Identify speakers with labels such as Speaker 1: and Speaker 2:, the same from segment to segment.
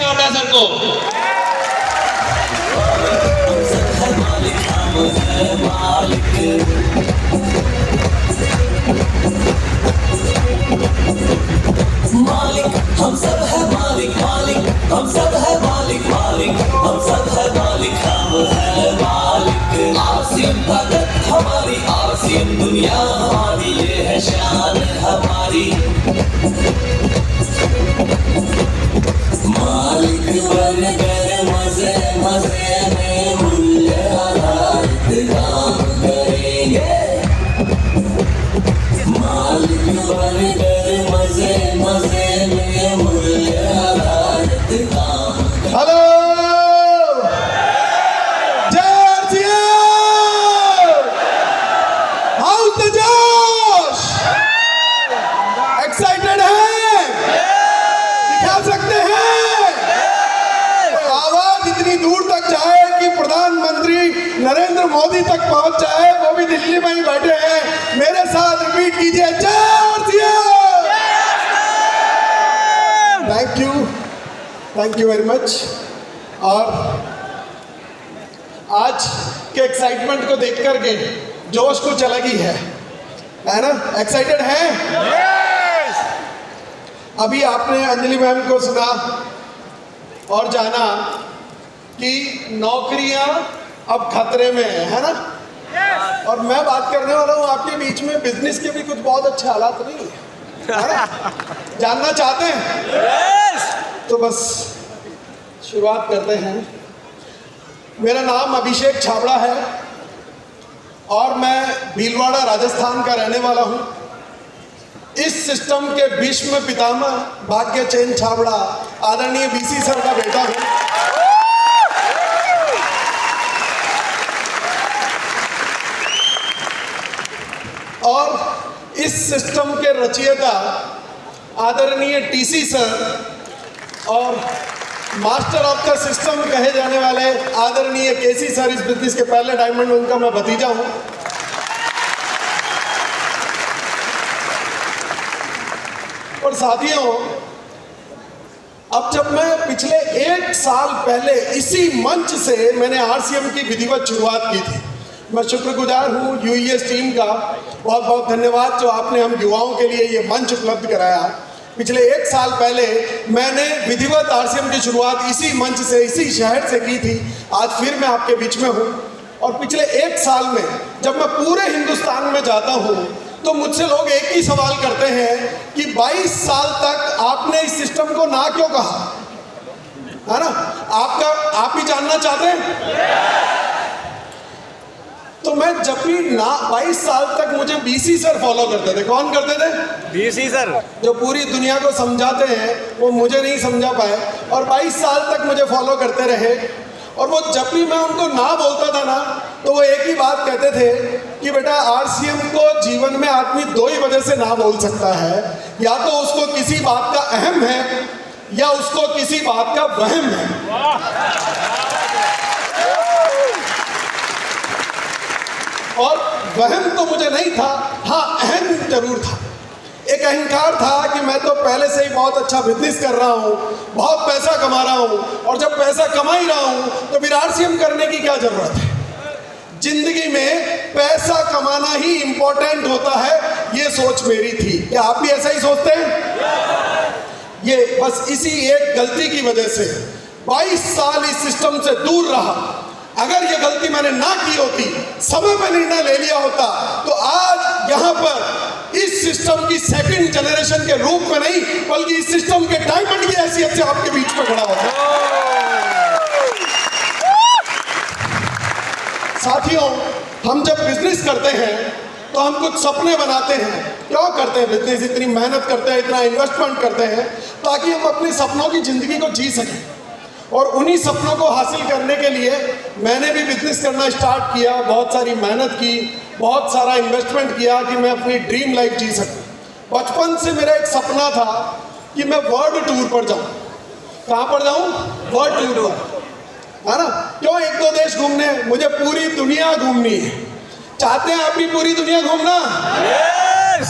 Speaker 1: NOTA sir को।
Speaker 2: मालिक हम सब है मालिक, मालिक हम सब है मालिक, मालिक हम सब है मालिक, हम है मालिक। आसिम भगत हमारी, आसिम दुनिया हमारी, ये है शान हमारी। मालिक बन गए मजे मजे में, मूल्य आधारित काम करेंगे। मालिक बन गए मजे मजे में, मूल्य आधारित काम।
Speaker 3: हेलो हाउस द जोश, एक्साइटेड है? दिखा सकते हैं आवाज इतनी दूर तक जाए कि प्रधानमंत्री नरेंद्र मोदी तक पहुंच जाए, वो भी दिल्ली में ही बैठे हैं। मेरे साथ रिपीट कीजिए, थैंक यू वेरी मच। और आज के एक्साइटमेंट को देख करके जोश कुछ अलग ही है ना? एक्साइटेड है? अभी आपने अंजलि मैम को सुना और जाना कि नौकरियां अब खतरे में है ना? और मैं बात करने वाला हूं आपके बीच में बिजनेस के भी कुछ बहुत अच्छे हालात नहीं है ना? जानना चाहते हैं? तो बस शुरुआत करते हैं। मेरा नाम अभिषेक छाबड़ा है और मैं भीलवाड़ा राजस्थान का रहने वाला हूं। इस सिस्टम के भीष्म पितामह भाग्य चैन छाबड़ा आदरणीय बीसी सर का बेटा हूं। और इस सिस्टम के रचयिता आदरणीय टीसी सर और मास्टर ऑफ द सिस्टम कहे जाने वाले आदरणीय केसी सर, इस बिजनेस के पहले डायमंड, उनका मैं भतीजा हूं। और साथियों, अब जब मैं पिछले 1 साल पहले इसी मंच से मैंने आरसीएम की विधिवत शुरुआत की थी, मैं शुक्रगुजार हूं यूईएस टीम का। बहुत बहुत धन्यवाद जो आपने हम युवाओं के लिए ये मंच उपलब्ध कराया। पिछले 1 साल पहले मैंने विधिवत आरसीएम की शुरुआत इसी मंच से, इसी शहर से की थी। आज फिर मैं आपके बीच में हूँ। और पिछले 1 साल में जब मैं पूरे हिंदुस्तान में जाता हूँ तो मुझसे लोग एक ही सवाल करते हैं कि 22 साल तक आपने इस सिस्टम को ना क्यों कहा, है ना? आप ही जानना चाहते हैं? तो मैं जब भी 22 साल तक मुझे बीसी सर फॉलो करते थे। कौन करते थे? बीसी सर, जो पूरी दुनिया को समझाते हैं, वो मुझे नहीं समझा पाए और 22 साल तक मुझे फॉलो करते रहे। और वो जब भी मैं उनको ना बोलता था ना, तो वो एक ही बात कहते थे कि बेटा आरसीएम को जीवन में आदमी 2 ही वजह से ना बोल सकता है, या तो उसको किसी बात का अहम है या उसको किसी बात का वहम है। और वहम तो मुझे नहीं था, हाँ अहम जरूर था। एक अहंकार था कि मैं तो पहले से ही बहुत अच्छा बिजनेस कर रहा हूँ, बहुत पैसा कमा रहा हूँ, और जब पैसा कमा ही रहा हूँ तो फिर आरसीएम करने की क्या जरूरत है? जिंदगी में पैसा कमाना ही इंपॉर्टेंट होता है, ये सोच मेरी थी। क्या आप भी ऐसा ही सोचते हैं? ये बस इसी एक गलती की वजह से 22 साल इस सिस्टम से दूर रहा। अगर ये गलती मैंने ना की होती, समय पर निर्णय ले लिया होता, तो आज यहाँ पर इस सिस्टम की सेकंड जनरेशन के रूप में नहीं, बल्कि इस सिस्टम के डायमंड की हैसियत से आपके बीच में खड़ा होता। साथियों, हम जब बिजनेस करते हैं तो हम कुछ सपने बनाते हैं। क्यों करते हैं बिजनेस? इतनी मेहनत करते हैं, इतना इन्वेस्टमेंट करते हैं ताकि हम अपने सपनों की जिंदगी को जी सकें। और उन्हीं सपनों को हासिल करने के लिए मैंने भी बिजनेस करना स्टार्ट किया, बहुत सारी मेहनत की, बहुत सारा इन्वेस्टमेंट किया कि मैं अपनी ड्रीम लाइफ जी सकूं। बचपन से मेरा एक सपना था कि मैं वर्ल्ड टूर पर जाऊं। कहाँ पर जाऊं? वर्ल्ड टूर पर, है ना? क्यों 1-2 देश घूमने? मुझे पूरी दुनिया घूमनी है। चाहते हैं आप भी पूरी दुनिया घूमना? yes!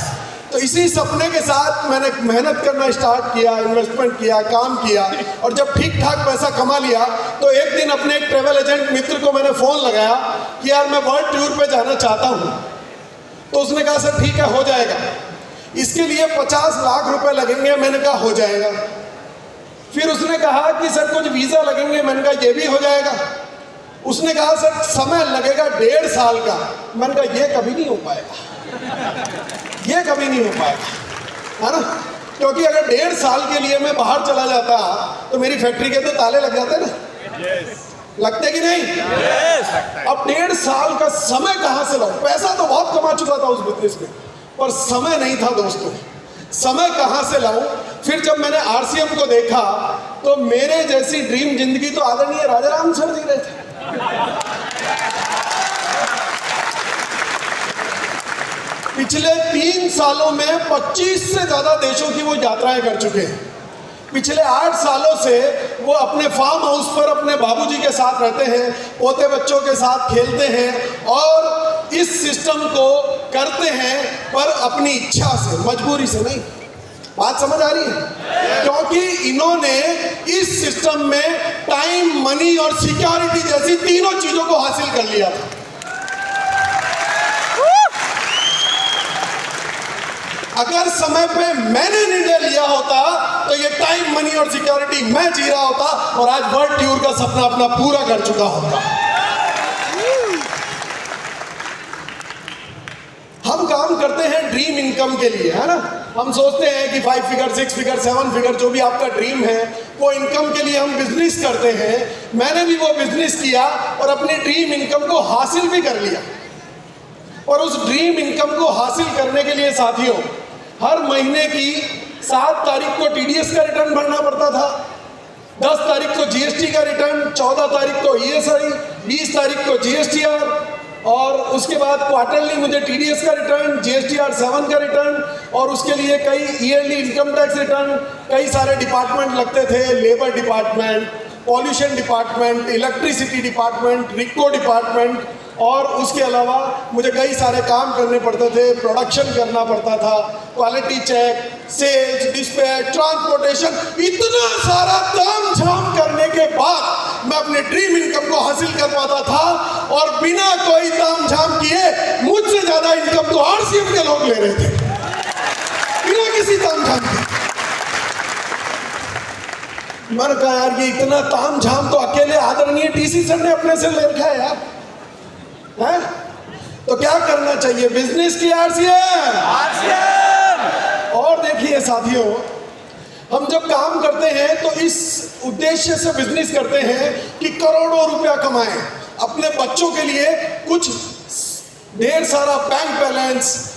Speaker 3: तो इसी सपने के साथ मैंने मेहनत करना स्टार्ट किया, इन्वेस्टमेंट किया, काम किया, और जब ठीक ठाक पैसा कमा लिया तो एक दिन अपने एक ट्रेवल एजेंट मित्र को मैंने फ़ोन लगाया कि यार मैं वर्ल्ड टूर पे जाना चाहता हूँ। तो उसने कहा सर ठीक है, हो जाएगा, इसके लिए 50 लाख रुपए लगेंगे। मैंने कहा हो जाएगा। फिर उसने कहा कि सर कुछ वीज़ा लगेंगे। मैंने कहा ये भी हो जाएगा। उसने कहा सर समय लगेगा 1.5 साल का। मैंने कहा ये कभी नहीं हो पाएगा, ये कभी नहीं हो पाएगा, है ना, क्योंकि अगर 1.5 साल के लिए मैं बाहर चला जाता तो मेरी फैक्ट्री के तो ताले लग जाते ना। लगते कि नहीं? अब 1.5 साल का समय कहाँ से लाऊं? पैसा तो बहुत कमा चुका था उस बिजनेस में, पर समय नहीं था दोस्तों। समय कहाँ से लाऊं? फिर जब मैंने RCM को देखा तो मेरे जैसी ड्रीम जिंदगी तो आदरणीय राजाराम सर जी रहे थे। पिछले 3 सालों में 25 से ज्यादा देशों की वो यात्राएं कर चुके हैं। पिछले 8 सालों से वो अपने फार्म हाउस पर अपने बाबूजी के साथ रहते हैं, पोते बच्चों के साथ खेलते हैं और इस सिस्टम को करते हैं, पर अपनी इच्छा से, मजबूरी से नहीं। बात समझ आ रही है? क्योंकि इन्होंने इस सिस्टम में टाइम, मनी और सिक्योरिटी जैसी तीनों चीजों को हासिल कर लिया था। अगर समय पे मैंने निर्णय लिया होता तो ये टाइम, मनी और सिक्योरिटी मैं जी रहा होता और आज वर्ल्ड टूर का सपना अपना पूरा कर चुका होता। हम काम करते हैं ड्रीम इनकम के लिए, है ना। हम सोचते हैं कि 5 फिगर, 6 फिगर, 7 फिगर जो भी आपका ड्रीम है वो इनकम के लिए हम बिजनेस करते हैं। मैंने भी वो बिजनेस किया और अपनी ड्रीम इनकम को हासिल भी कर लिया। और उस ड्रीम इनकम को हासिल करने के लिए साथियों, हर महीने की 7 तारीख को TDS का रिटर्न भरना पड़ता था, 10 तारीख को GST का रिटर्न, 14 तारीख को ESI, 20 तारीख को GSTR, और उसके बाद क्वार्टरली मुझे TDS का रिटर्न, GSTR 7 का रिटर्न, और उसके लिए कई ईयरली इनकम टैक्स रिटर्न, कई सारे डिपार्टमेंट लगते थे, labour department, pollution department, electricity department, RIICO department, और उसके अलावा मुझे कई सारे काम करने पड़ते थे, प्रोडक्शन करना पड़ता था, quality check, sales, dispatch, transportation, इतना सारा ताम झाम करने के बाद मैं अपने ड्रीम इनकम को हासिल कर पाता था। और बिना कोई ताम झाम किए मुझसे ज्यादा इनकम तो RCM के लोग ले रहे थे, बिना किसी ताम झाम के। मैंने कहा यार ये इतना ताम झाम तो अकेले आदरणीय TC सर ने अपने से ले रखा है यार, है? तो क्या करना चाहिए? बिजनेस की RCM। और देखिए साथियों, हम जब काम करते हैं तो इस उद्देश्य से बिजनेस करते हैं कि करोड़ों रुपया कमाएं, अपने बच्चों के लिए कुछ ढेर सारा बैंक बैलेंस,